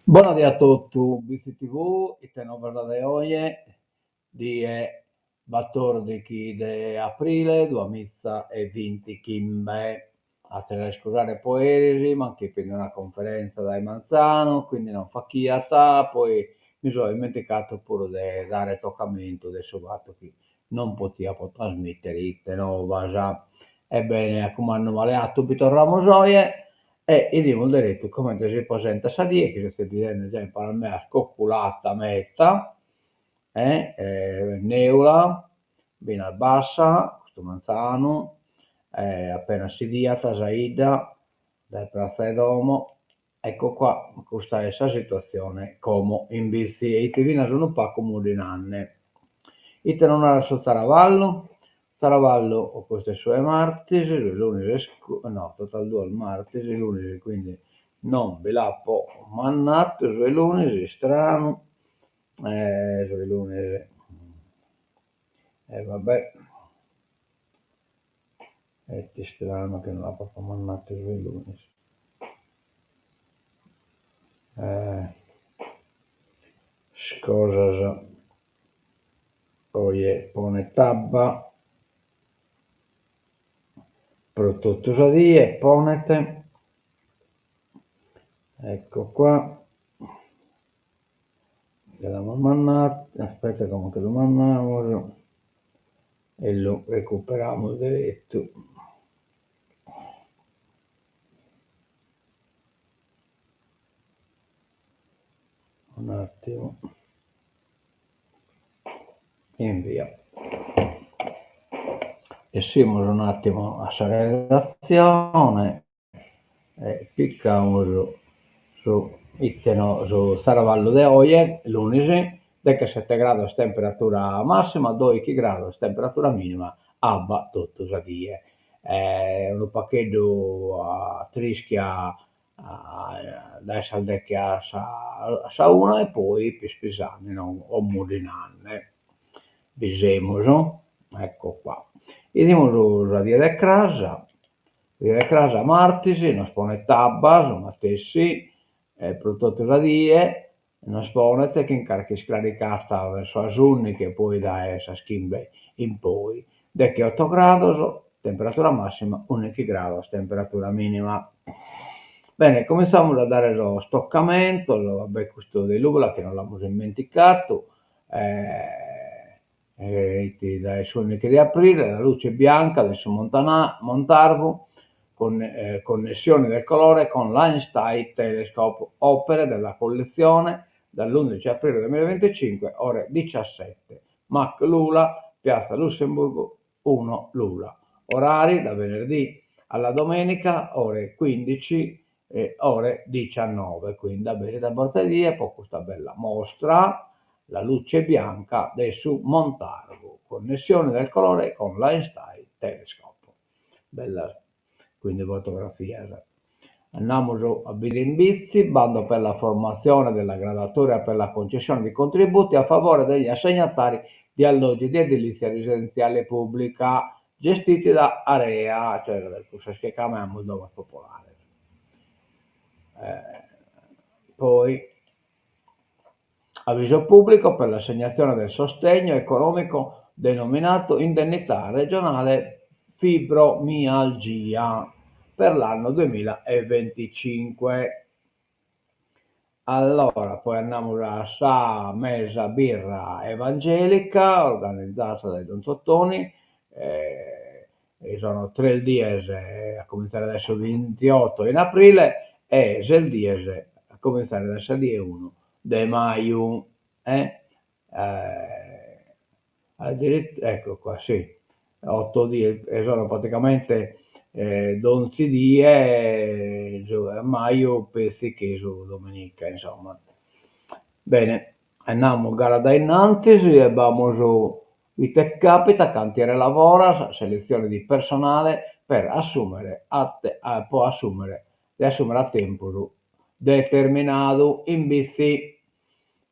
Buonasera a tutti, BCTV, e te non parlare oggi di 14 di aprile 2020 Kimbe. A te la scusare poi erisi, ma anche per una conferenza dai Manzano, quindi non fa chiata, poi mi sono dimenticato pure di dare toccamento del suo fatto che non poteva trasmettere, te no, va già. Ebbene, come hanno maleato Vito Ramosoie, e io ho detto come si presenta Sadie, che stai dicendo già in parallelo scocculata metta, Neula, Bina Bassa, questo Manzano, appena si dia, Tasaida, dal Piazza Domo, ecco qua, questa è questa situazione, come in bici, e i TV sono un po' come di nanne. Ite non era su Zaravallo, Zaravallo ho queste sue martesi, lunedì, no, total 2 al martesi, lunedì, quindi non ve la po' mannato, sui lunedì, strano, sui lunedì, vabbè, è strano che non la po' mannato sui lunedì. Scusa, poi pone tabba, prodotto sadie, ponete, ecco qua, andiamo a mannare, aspetta come che lo manniamo e lo recuperiamo diretto. Un attimo, invia. E siamo un attimo a redazione e clicchiamo su Saravallo de Oie, lunedì, 17 gradi temperatura massima, 12 gradi temperatura minima, abba tutto sadie. Un pacchetto a trischia da Saldecchia a Sauna e poi Pispisani, non o Mudinanne. Bisemo, ecco qua. Andiamo a dire casa martesi, non spone tabba, insomma stessi, prodotti da die, non spone che incarichi scaricata verso Asunni che poi da essa schimbe in poi. Decche 8 gradi, temperatura massima, 11 gradi, temperatura minima. Bene, cominciamo a dare lo stoccamento, vabbè, questo dell'ugola che non l'abbiamo dimenticato, dai sogni di aprile, la luce bianca del suo Montarvo, con connessione del colore con l'Einstein Telescope, opere della collezione dall'11 aprile 2025, ore 17, Mac Lula, Piazza Lussemburgo 1 Lula. Orari da venerdì alla domenica, ore 15 e ore 19, quindi da bere da martedì e poi questa bella mostra, la luce bianca del su Montarvo, connessione del colore con l'Einstein Telescope. Bella, quindi fotografia. Andiamo a Bilimbizi, bando per la formazione della graduatoria per la concessione di contributi a favore degli assegnatari di alloggi di edilizia residenziale pubblica gestiti da Area, cioè questa che chiamiamo dove popolare. Poi avviso pubblico per l'assegnazione del sostegno economico denominato indennità regionale fibromialgia per l'anno 2025. Allora, poi andiamo a Sa Mesa Birra Evangelica, organizzata dai Don Tottoni, e sono 3 dies a cominciare adesso 28 in aprile e 6 dies a cominciare adesso 1 di maio. Ecco qua, sì, 8 die, sono praticamente 12 die, a maio pensi che su domenica, insomma. Bene, andiamo a gara da innanzi, abbiamo su Vitec Capita, cantiere lavora, selezione di personale per assumere può assumere, di assumere a tempo determinato in BC.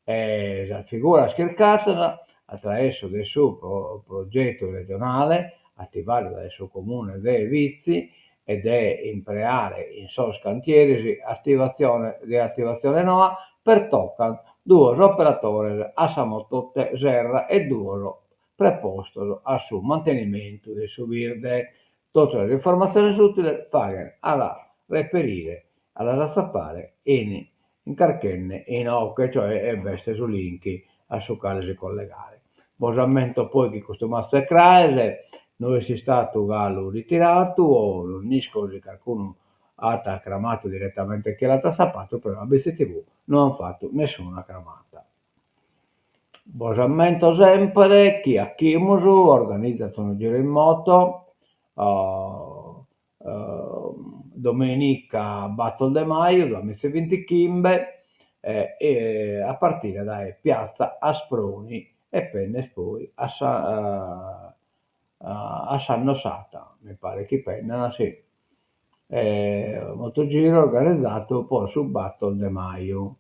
La figura schercata attraverso del suo progetto regionale attivato dal suo comune dei vizi ed è impreare in sos cantieri di attivazione NOA per toccare due operatori a samototte serra e due preposto a su mantenimento di subirde tutte le informazioni utili fare alla reperire, alla razzapare in carchenne in ocche, cioè e veste su link a su quale si collegare. Bosamento poi che questo mastro è crase, non è stato gallo ritirato o non è così che qualcuno ha cramato direttamente che l'ha sapato, però la BCTV non hanno fatto nessuna cramata. Bosamento sempre, chi a Chimusu organizza un giro in moto, domenica Battle de Maio, 2020 Kimbe, e a partire da Piazza Asproni e penne poi a San Nosata, mi pare che pennano, sì. Motogiro organizzato poi su Battle de Maio.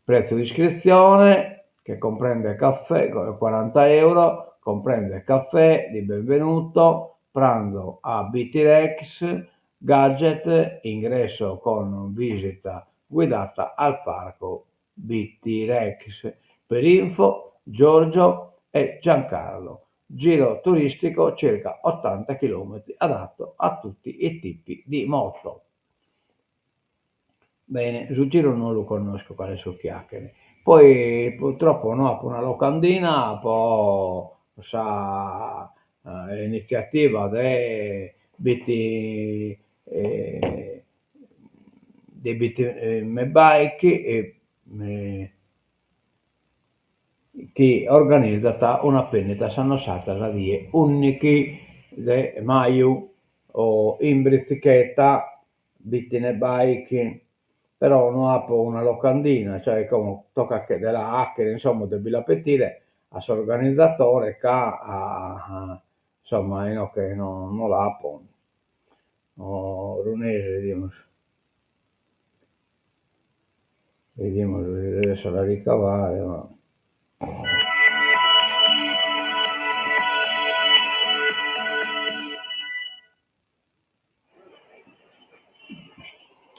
Prezzo di iscrizione che comprende caffè, 40 euro, comprende caffè di benvenuto, pranzo a BT Rex, gadget, ingresso con visita guidata al parco BT Rex. Per info Giorgio e Giancarlo. Giro turistico circa 80 km adatto a tutti i tipi di moto. Bene, sul giro non lo conosco quale so chiacchiere. Poi purtroppo no, una locandina, poi sa iniziativa eh, dei BT Bike che organizza una pennetta sannosata da die unici de maio o in brizzichetta bittine bike però non ha una locandina cioè come tocca che della hacker insomma devi la pettire a suo organizzatore che insomma no, che non la po o runese vediamo adesso la ricavare ma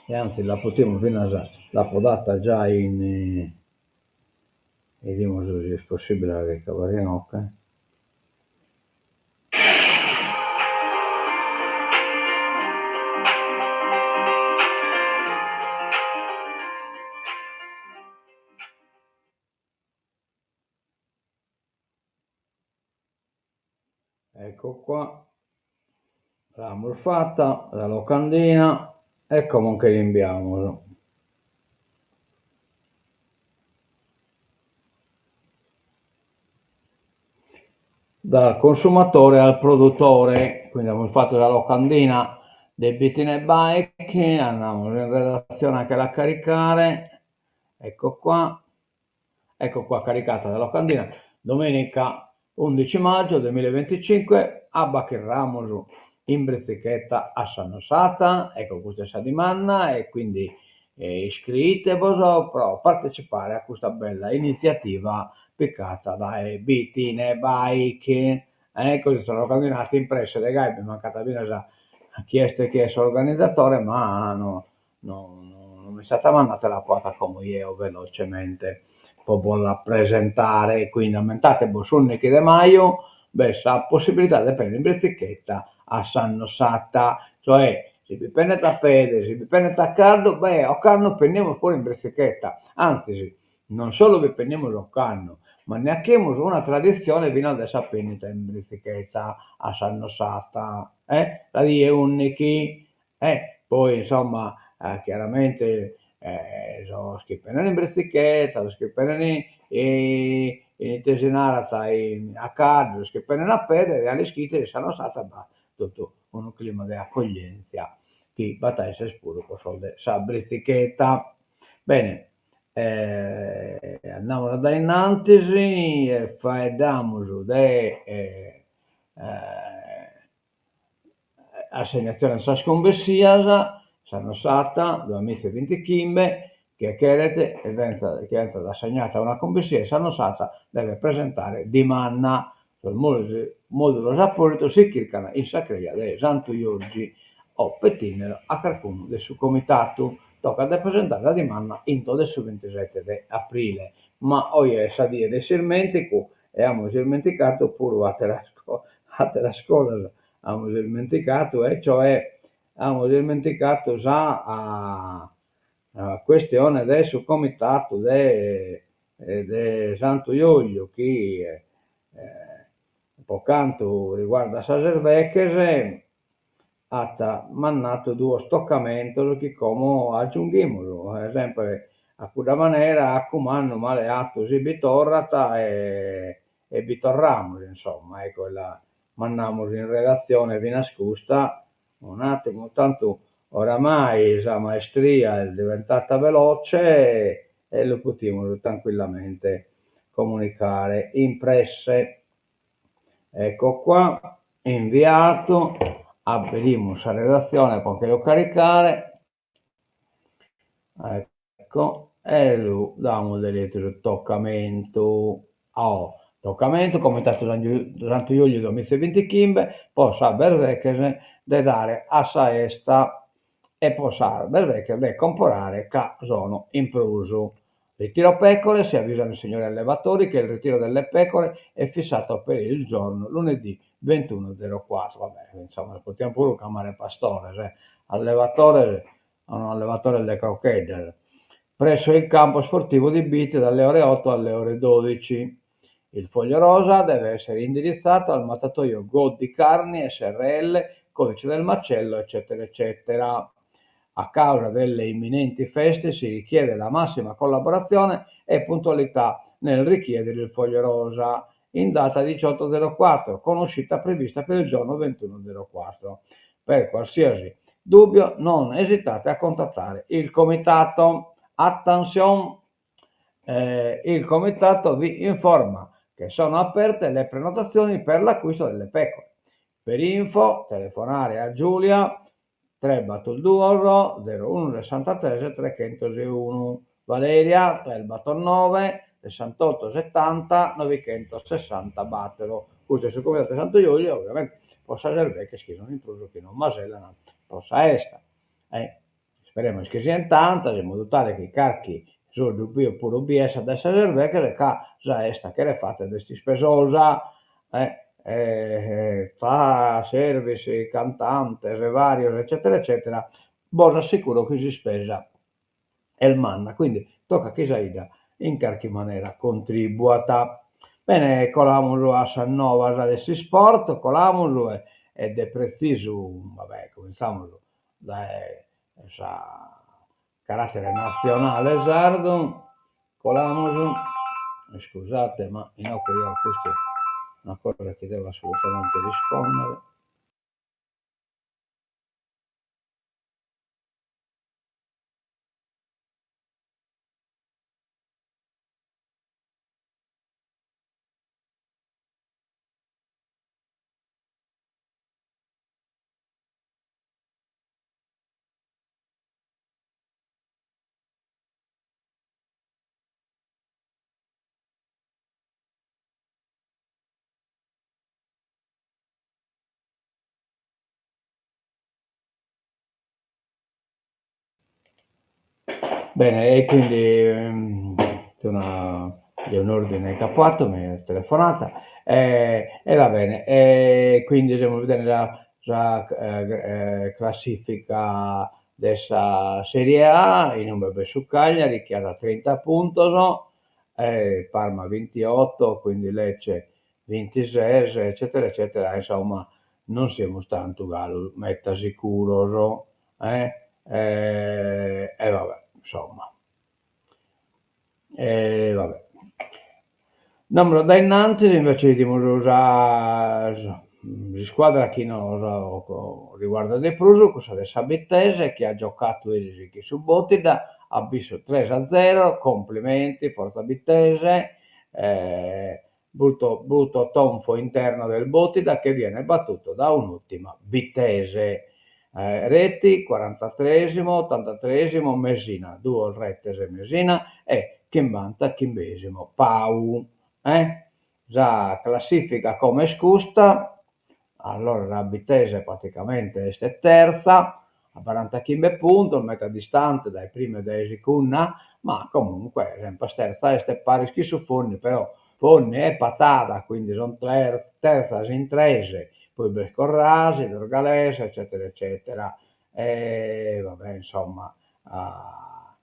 e anzi la potremmo la podata già in vediamo se è possibile la ricavare in occa. Ecco qua l'abbiamo fatta la locandina e comunque rinviamo dal consumatore al produttore, quindi abbiamo fatto la locandina del Bitine Bike, andiamo in redazione anche a caricare, ecco qua caricata la locandina, domenica 11 maggio 2025 a Baccherramosu in Brezzichetta a San Nosata, ecco questa settimana e quindi iscrivetevi per partecipare a questa bella iniziativa piccata dai Bitine Bike, così sono camminati impresse le gare, mi è mancata bene la chiesto che è organizzatore, ma non mi è stata mandata la quota come io velocemente poterla presentare, quindi aumentate Bossunnichi De Maio, la possibilità di prendere in Brezzichetta a San Nosata, cioè se vi prendete a Pede, se vi prendete a Carlo, a Carlo prendiamo fuori in Brezzichetta, anzi non solo vi prendiamo a Carlo, ma ne abbiamo una tradizione fino adesso a Penita in Brezzichetta, a San Nosata, la die unici, poi insomma chiaramente so scrivere in Brezzichetta, scrivere in Tesinarata a Carlo, scrivere a Pedere, alle scritte di San Nosata, ma tutto un clima di accoglienza che battaglia spuro con soldi sa Brezzichetta. Bene, andiamo da innanzi e facciamo de assegnazione a sconvessiasa, sono stata 2020 Kimbe, che chiarete che è stata assegnata una convessia, sono stata deve presentare di manna sul modulo rapporto si circana in sacreia di Santo Iorgi o pettinero a qualcuno del suo comitato tocca de presentare la dimanda into de su 27 de aprile. Ma oggi sa die de silmenticu e abbiamo dimenticato pure altre cose, abbiamo dimenticato, e cioè abbiamo dimenticato già a questione del su comitato de Santo Iulio che pocanto riguarda Saservechese ha mandato due stoccamenti che come aggiungimolo, ad esempio a quella maniera a comando male atto si bitorrata e bitorramos, insomma, ecco, la mandiamo in redazione vi nascosta un attimo, tanto oramai la maestria è diventata veloce e lo potremo tranquillamente comunicare. Impresse, ecco qua, inviato, apriamo la redazione perché lo caricare, ecco, e lo diamo del toccamento. Toccamento comitato durante luglio 2025 possa bervechese de dare a saesta e possa bervechese de comprare ca sono in pruso. Ritiro pecore, si avvisano i signori allevatori che il ritiro delle pecore è fissato per il giorno lunedì 21.04. Vabbè, insomma, possiamo pure chiamare pastore, allevatore, un allevatore delle crocchette, presso il campo sportivo di Bitti dalle ore 8 alle ore 12. Il foglio rosa deve essere indirizzato al mattatoio Goddi Carni SRL, codice del macello, eccetera, eccetera. A causa delle imminenti feste si richiede la massima collaborazione e puntualità nel richiedere il foglio rosa in data 18.04, con uscita prevista per il giorno 21.04. Per qualsiasi dubbio non esitate a contattare il comitato. Attenzione, il comitato vi informa che sono aperte le prenotazioni per l'acquisto delle pecore. Per info telefonare a Giulia 3 01 63 301, Valeria 3 9 68 70 960 battero. Questo su comitato Santo Giulio ovviamente possa essere che sono intruso che non masellano, possa essere. Speriamo che sia in tanta, in modo tale che i carchi sul dubbio pure UBS adesso serve che già esta che le fate questi spesosa tra service, cantante, vario, eccetera, eccetera, bosa sicuro che si spesa il manna, quindi tocca che Saida in qualche maniera contribuata. Bene, colamulo a San Nova adesso sport, colamulo ed è preciso, vabbè, cominciamo da carattere nazionale sardo, colamulo, scusate, ma no che io questo è una cosa che devo assolutamente rispondere. Bene, e quindi di un ordine capoatto, mi è telefonata, e va bene, e quindi dobbiamo vedere la classifica della Serie A, il numero su Cagliari che ha 30 punti, no? Parma 28, quindi Lecce 26, eccetera, eccetera, insomma, non siamo tanto gallo, metta sicuro, no? E vabbè, insomma, vabbè. Numero da innanzi invece di usare di squadra chi non riguarda De Pruso, cosa del Sabittese che ha giocato ieri su Bottida, ha visto 3-0, complimenti, forza Bittese, brutto tonfo interno del Bottida che viene battuto da un'ultima Bittese. Reti 43esimo, 83esimo Mesina, due rettese Mesina e Chimbanta Chimbesimo Pau. Già classifica come scusta, allora la Bitese praticamente è terza, a 40 km punto, metà distante dai primi dei Cunna, ma comunque sempre sterza e pare che su Fonni, però Fonni è patata, quindi sono terza in trese, poi Bescorrasi, Dorgalese, eccetera, eccetera. E vabbè, insomma, ah,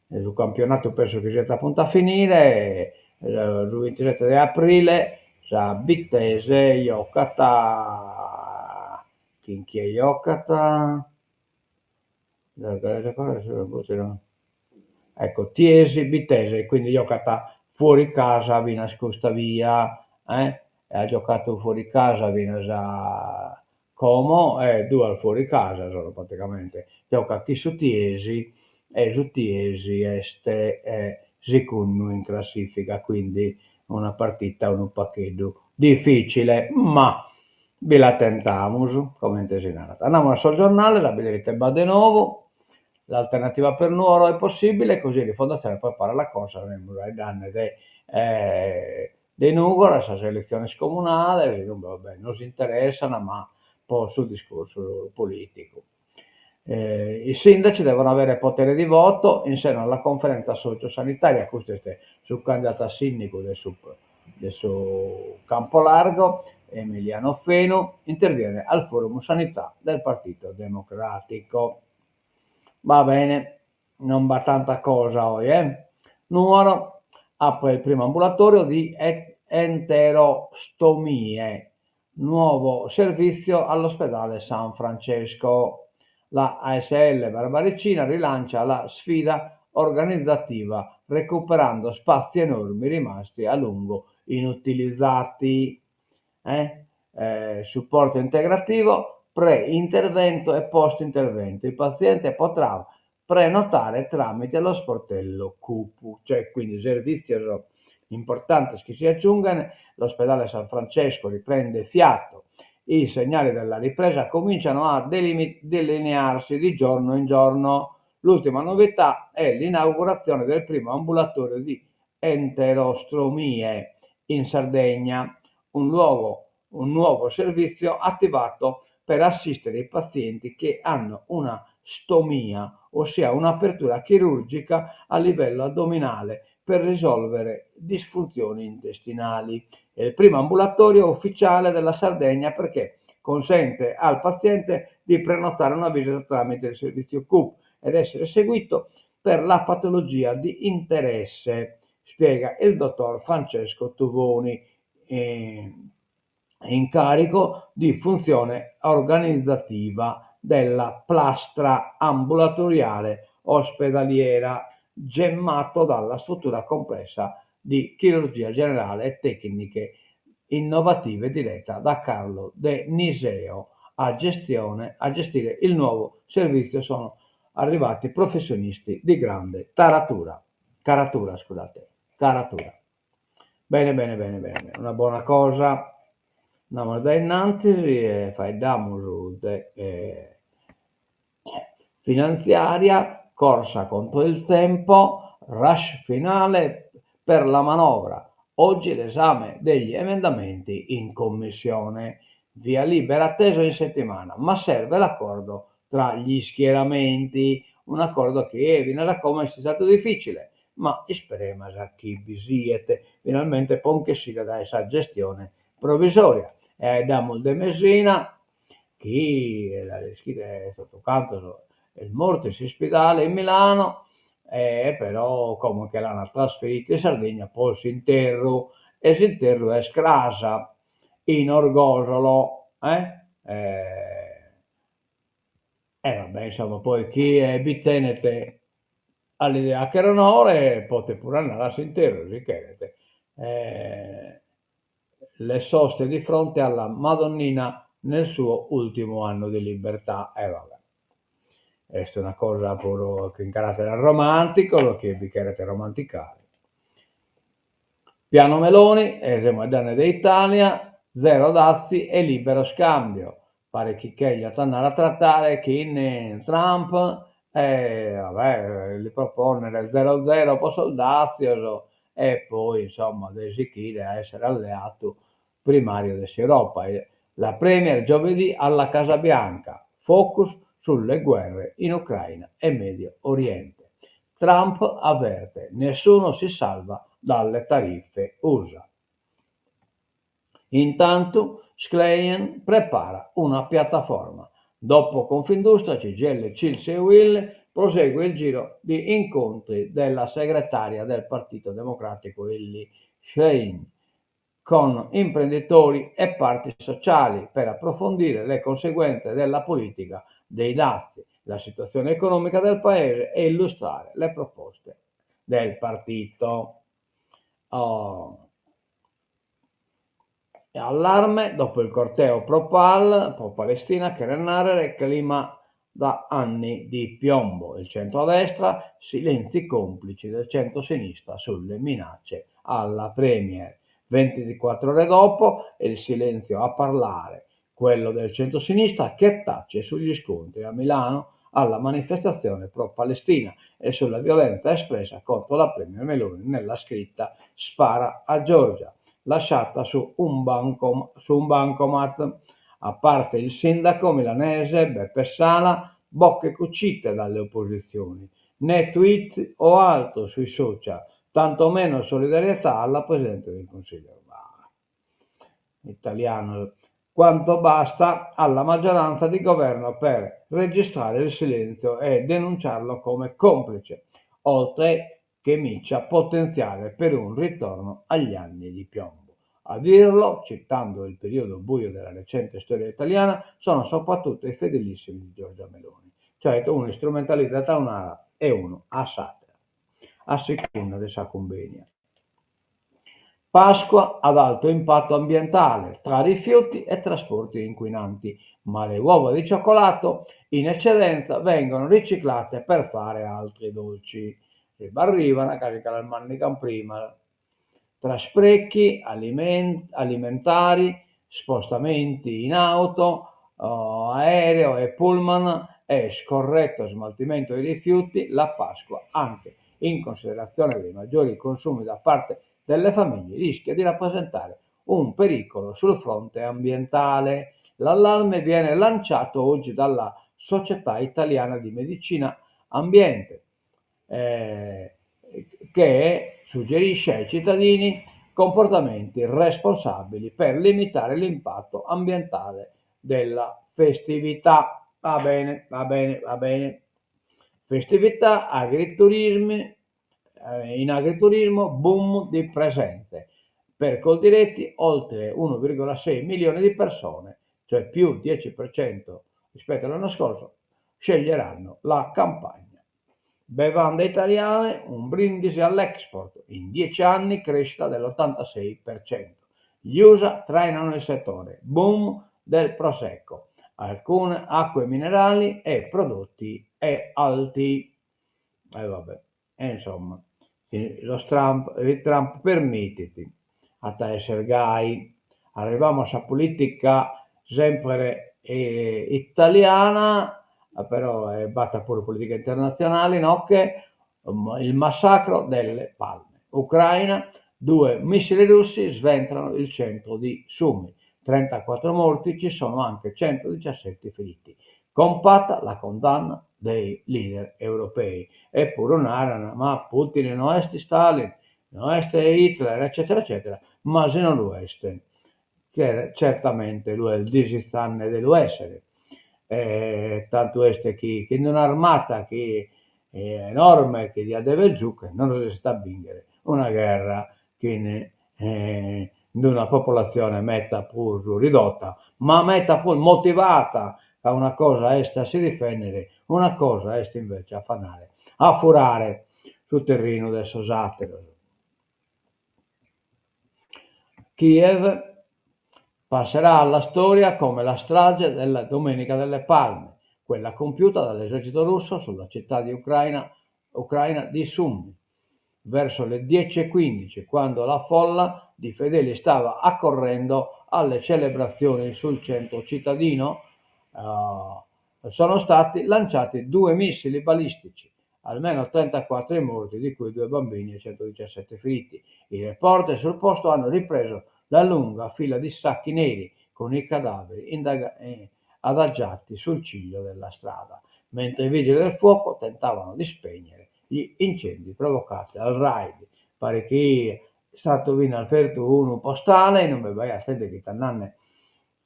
il campionato penso che sia appunto a finire, il 27 di aprile, sa Bittese, Iocata, Chinchia Iocata, ecco, Tiesi, Bittese, quindi Iocata fuori casa, viene nascosta via, e ha giocato fuori casa, viene a Como, e due al fuori casa, sono praticamente, gioca chi su Tiesi, e su Tiesi este secondo in classifica, quindi una partita, un pacchetto difficile, ma ve la tentamos, come intesinata. Andiamo al suo giornale, la vedrete de nuovo, l'alternativa per Nuoro è possibile, così la fondazione prepara la cosa, ai danni dei Nuoro, queste elezioni scomunali, vabbè, non si interessano, ma un po' sul discorso politico. I sindaci devono avere potere di voto in seno alla conferenza sociosanitaria, questo è sul candidato a sindaco del suo Campo Largo, Emiliano Fenu, interviene al forum sanità del Partito Democratico. Va bene, non va tanta cosa oggi, Nuoro apre il primo ambulatorio di enterostomie, nuovo servizio all'ospedale San Francesco. La ASL Barbaricina rilancia la sfida organizzativa recuperando spazi enormi rimasti a lungo inutilizzati. Supporto integrativo, pre-intervento e post-intervento. Il paziente potrà prenotare tramite lo sportello CUPU, cioè quindi servizi importanti che si aggiungono. L'ospedale San Francesco riprende fiato, i segnali della ripresa cominciano a delinearsi di giorno in giorno. L'ultima novità è l'inaugurazione del primo ambulatorio di enterostomie in Sardegna, un nuovo servizio attivato per assistere i pazienti che hanno una stomia, ossia un'apertura chirurgica a livello addominale per risolvere disfunzioni intestinali. È il primo ambulatorio ufficiale della Sardegna perché consente al paziente di prenotare una visita tramite il servizio CUP ed essere seguito per la patologia di interesse, spiega il dottor Francesco Tuvoni, incarico di funzione organizzativa della plastra ambulatoriale ospedaliera, gemmato dalla struttura complessa di chirurgia generale e tecniche innovative diretta da Carlo De Niseo. A gestire il nuovo servizio sono arrivati professionisti di grande caratura. Bene, bene, bene, bene, una buona cosa. Andiamo da innanzi e fai damos finanziaria, corsa contro il tempo, rush finale per la manovra. Oggi l'esame degli emendamenti in commissione, via libera attesa in settimana, ma serve l'accordo tra gli schieramenti, un accordo che viene da come è stato difficile, ma speriamo che vi siete finalmente pon che sia da essa gestione provvisoria. E da de Messina, che la è stato canto il morto in ospedale in Milano, però comunque l'hanno trasferito in Sardegna, poi si interro è Scrasa in Orgosolo, vabbè, insomma, poi chi è bitenete all'idea che erano ore, potete pure andare a sentire, si chiedete. Le soste di fronte alla Madonnina nel suo ultimo anno di libertà. Vabbè. Questa è una cosa pure che in carattere romantico, lo che vi chiarete romanticare. Piano Meloni, esemoedane d'Italia, zero dazi e libero scambio. Pare che gli andare a trattare che in Trump, vabbè, gli proponere 0-0 per soldazio e poi insomma desidera a essere alleato primario dell'Europa. La Premier giovedì alla Casa Bianca, focus sulle guerre in Ucraina e Medio Oriente. Trump avverte: nessuno si salva dalle tariffe USA. Intanto Schleien prepara una piattaforma. Dopo Confindustria, CGIL, CILS e UIL prosegue il giro di incontri della segretaria del Partito Democratico Elly Schlein con imprenditori e parti sociali per approfondire le conseguenze della politica dei dazi, la situazione economica del paese e illustrare le proposte del partito. Allarme dopo il corteo pro-Palestina che Renare clima da anni di piombo. Il centrodestra, silenzi complici del centro-sinistra sulle minacce alla Premier. 24 ore dopo il silenzio a parlare, quello del centro-sinistra che tace sugli scontri a Milano alla manifestazione pro-Palestina e sulla violenza espressa contro la Premier Meloni nella scritta "Spara a Giorgia", lasciata su un bancomat. A parte il sindaco milanese Beppe Sala, bocche cucite dalle opposizioni, né tweet o altro sui social, tantomeno solidarietà alla Presidente del Consiglio. Italiano. Quanto basta alla maggioranza di governo per registrare il silenzio e denunciarlo come complice, oltre che miccia potenziale per un ritorno agli anni di piombo. A dirlo, citando il periodo buio della recente storia italiana, sono soprattutto i fedelissimi di Giorgia Meloni, cioè uno strumentalizzata un'ara e uno a satira, a seconda della convegna. Pasqua ad alto impatto ambientale tra rifiuti e trasporti inquinanti, ma le uova di cioccolato in eccedenza vengono riciclate per fare altri dolci. Arrivano a caricare il mannican prima. Tra sprechi alimentari, spostamenti in auto, aereo e pullman e scorretto smaltimento dei rifiuti, la Pasqua, anche in considerazione dei maggiori consumi da parte delle famiglie, rischia di rappresentare un pericolo sul fronte ambientale. L'allarme viene lanciato oggi dalla Società Italiana di Medicina Ambiente, che suggerisce ai cittadini comportamenti responsabili per limitare l'impatto ambientale della festività. Va bene, va bene, va bene. Festività, agriturismi, in agriturismo boom di presenze. Per Coldiretti oltre 1,6 milioni di persone, cioè più 10% rispetto all'anno scorso, sceglieranno la campagna. Bevande italiane, un brindisi all'export, in 10 anni crescita dell'86%. Gli USA trainano il settore, boom del prosecco, alcune acque minerali e prodotti alti. Vabbè, insomma, il Trump permettiti a essere gai. Arriviamo a politica sempre italiana, però è batta pure politica internazionale, no? Che il massacro delle palme. Ucraina, 2 missili russi sventrano il centro di Sumy, 34 morti, ci sono anche 117 feriti. Compatta la condanna dei leader europei. Eppure un'arana, ma Putin non è Stalin, non è Hitler, eccetera, eccetera, ma se non lo è, che certamente lui è il disistanne dell'essere. Tanto è che non armata, che è enorme, che dia deve giù, che non riesce a vincere una guerra che di una popolazione metta pur ridotta, ma metta pur motivata a una cosa est a si difendere, una cosa est invece a fanare, a furare sul terreno del satiro. Kiev passerà alla storia come la strage della Domenica delle Palme, quella compiuta dall'esercito russo sulla città di Ucraina di Sumy, verso le 10:15, quando la folla di fedeli stava accorrendo alle celebrazioni sul centro cittadino. Sono stati lanciati 2 missili balistici, almeno 34 morti, di cui 2 bambini e 117 feriti. I reporter sul posto hanno ripreso la lunga fila di sacchi neri con i cadaveri adagiati sul ciglio della strada, mentre i vigili del fuoco tentavano di spegnere gli incendi provocati dal raid. Pare che è stato vinto al ferto uno postale, non mi vai a sentire che t'annanne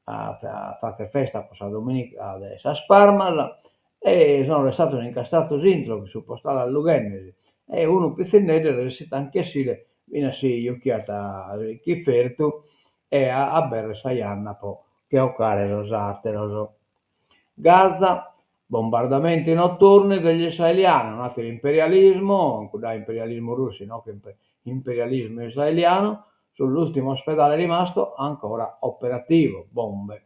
a fare festa questa domenica a Sparmal, e sono stato incastrato dentro su postale a Lugennesi, e uno pizzinello resiste anche sì, viene sì, occhiata chi ferto, e a bere saianna po' che occare rosate, roso. Gaza, bombardamenti notturni degli israeliani, un altro imperialismo, da imperialismo russo, no? Che imperialismo israeliano, sull'ultimo ospedale rimasto ancora operativo, bombe.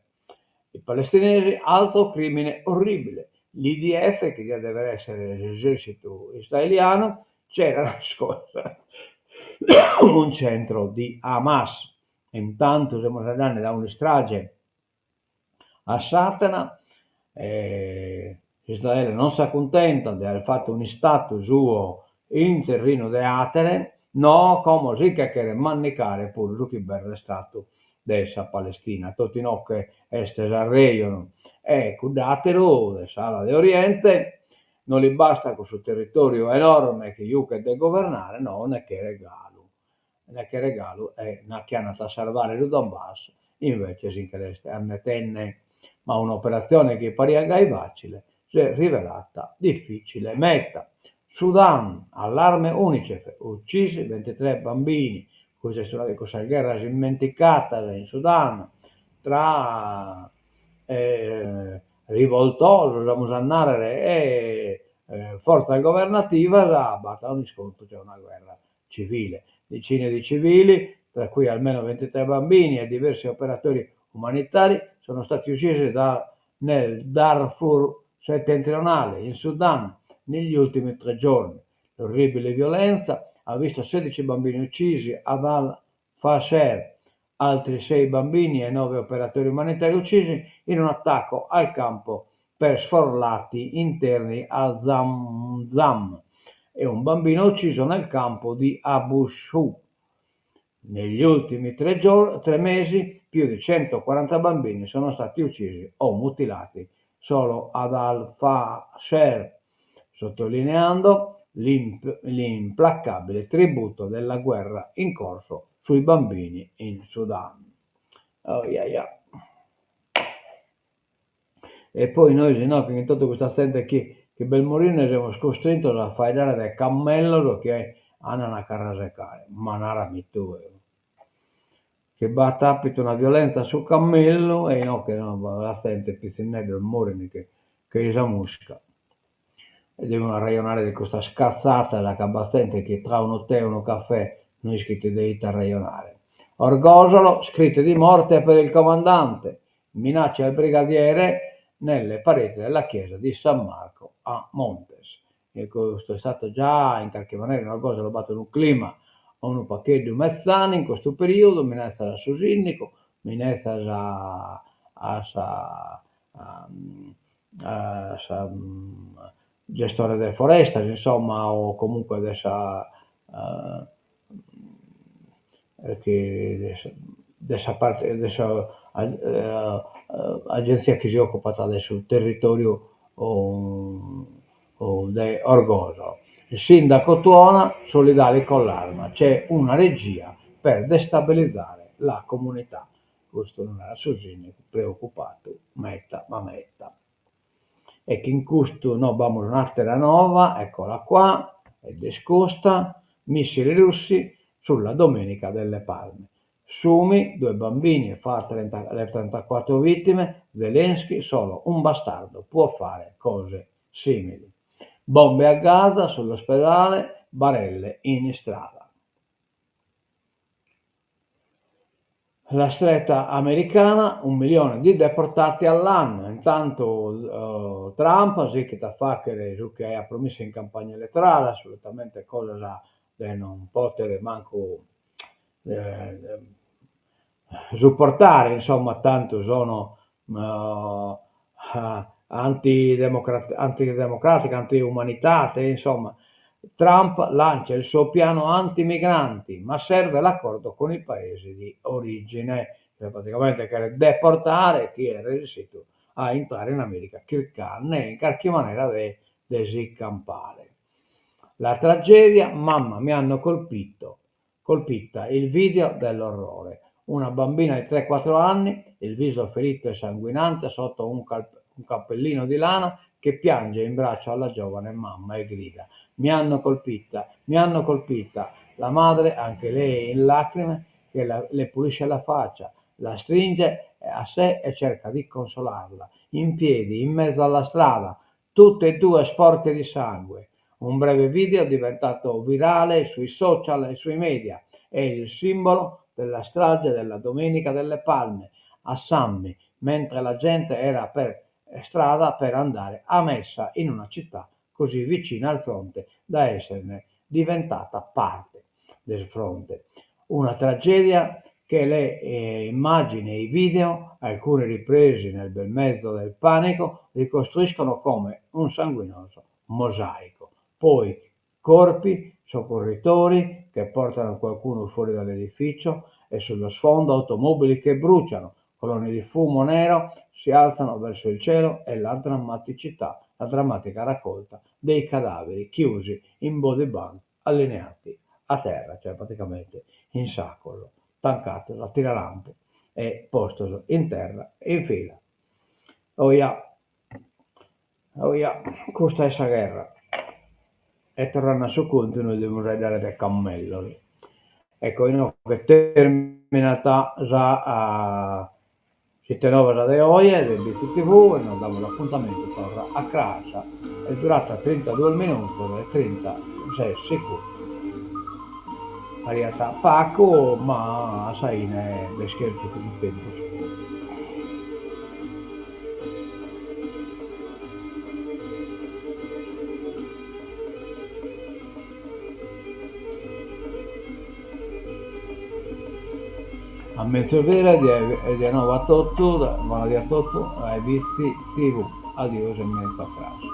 I palestinesi, altro crimine orribile. L'IDF, che deve essere l'esercito israeliano, c'era nascosto un centro di Hamas. Intanto siamo andati da una strage a Satana, Israele non si accontenta di aver fatto un stato suo in terreno di atere, no, come si che manicare pure su chi è stato dessa Palestina, tutti no che este s'arreiano, e cudatelo de Sala de Oriente, non gli basta questo territorio enorme che io che de governare, no, non è che regalo è una chiamata a salvare il Donbass, invece si interessa a tenne, ma un'operazione che pare gai facile si è rivelata difficile. Meta. Sudan, allarme Unicef, uccisi 23 bambini, questa guerra dimenticata in Sudan, tra rivoltosi, vamos andare, e forza governativa, battono scontro, c'è una guerra civile. Decine di civili, tra cui almeno 23 bambini e diversi operatori umanitari, sono stati uccisi nel Darfur settentrionale, in Sudan, negli ultimi 3 giorni. L'orribile violenza ha visto 16 bambini uccisi ad al-Fasher, altri 6 bambini e 9 operatori umanitari uccisi in un attacco al campo per sfollati interni a Zamzam, e un bambino ucciso nel campo di Abu Shuk. Negli ultimi 3 mesi più di 140 bambini sono stati uccisi o mutilati solo ad al-Fasher, sottolineando l'implacabile tributo della guerra in corso sui bambini in Sudan. Oh, yeah, yeah. E poi noi, se no, che in tutta questa gente che Belmorino siamo costretti a fare del cammello che hanno una carrasecare, ma non era tu, che batta apito una violenza sul cammello e no, che no, la sente pizzinello il Morini che esamusca. E devono ragionare di questa scazzata da cabastente che tra uno tè e uno caffè noi scritti di ragionare. Orgosolo, scritte di morte per il comandante, minaccia il brigadiere nelle pareti della chiesa di San Marco a Montes. E questo è stato già in qualche maniera una cosa rubato in un clima a un pacchetto di mezzani in questo periodo, minaccia da suo sindaco, minaccia a gestore delle foreste, insomma, o comunque dessa parte, dessa agenzia che si occupa adesso del territorio o di Orgoso. Il sindaco tuona solidali con l'arma, c'è una regia per destabilizzare la comunità. Questo non era Susini preoccupato, metta. E che in questo no, vamos un'altra nuova, eccola qua, è discosta, missili russi sulla Domenica delle Palme. Sumi, 2 bambini e fa le 34 vittime, Zelensky, solo un bastardo può fare cose simili. Bombe a Gaza, sull'ospedale, barelle in strada. La stretta americana, 1 milione di deportati all'anno. Intanto Trump, sì che da facere su che ha promesso in campagna elettorale, assolutamente cosa da non poter manco supportare, insomma, tanto sono antidemocratiche, antiumanità, insomma. Trump lancia il suo piano anti-migranti, ma serve l'accordo con i paesi di origine, cioè praticamente quer deportare chi è resistito a entrare in America, Kirkan, in qualche maniera de si campare. La tragedia, mamma, mi hanno colpita il video dell'orrore. Una bambina di 3-4 anni, il viso ferito e sanguinante sotto un cappellino di lana, che piange in braccio alla giovane mamma e grida: mi hanno colpita. La madre, anche lei in lacrime, che le pulisce la faccia, la stringe a sé e cerca di consolarla, in piedi, in mezzo alla strada, tutte e due sporche di sangue. Un breve video diventato virale sui social e sui media è il simbolo della strage della Domenica delle Palme a Sammi, mentre la gente era per strada per andare a messa in una città così vicina al fronte da esserne diventata parte del fronte. Una tragedia che le immagini e i video, alcuni ripresi nel bel mezzo del panico, ricostruiscono come un sanguinoso mosaico. Poi corpi, soccorritori che portano qualcuno fuori dall'edificio e sullo sfondo automobili che bruciano, colonne di fumo nero si alzano verso il cielo e la drammaticità, la drammatica raccolta dei cadaveri chiusi in body bag allineati a terra, cioè praticamente in sacco, tancato a tiralampo e posto in terra e in fila. Oh yeah, questa è essa guerra. E tornando su conto noi dobbiamo vedere del cammello. Ecco, io che terminata già a 7-9 già de oie del BTTV e non diamo l'appuntamento torna a casa. È durata 32 minuti e 36 secondi. Arrivata a Paco, ma sai, ne è scherzo di tempo. A mezzodire di 9 a 8, ma di 8 ai visti TV. Adios e mezzo a casa.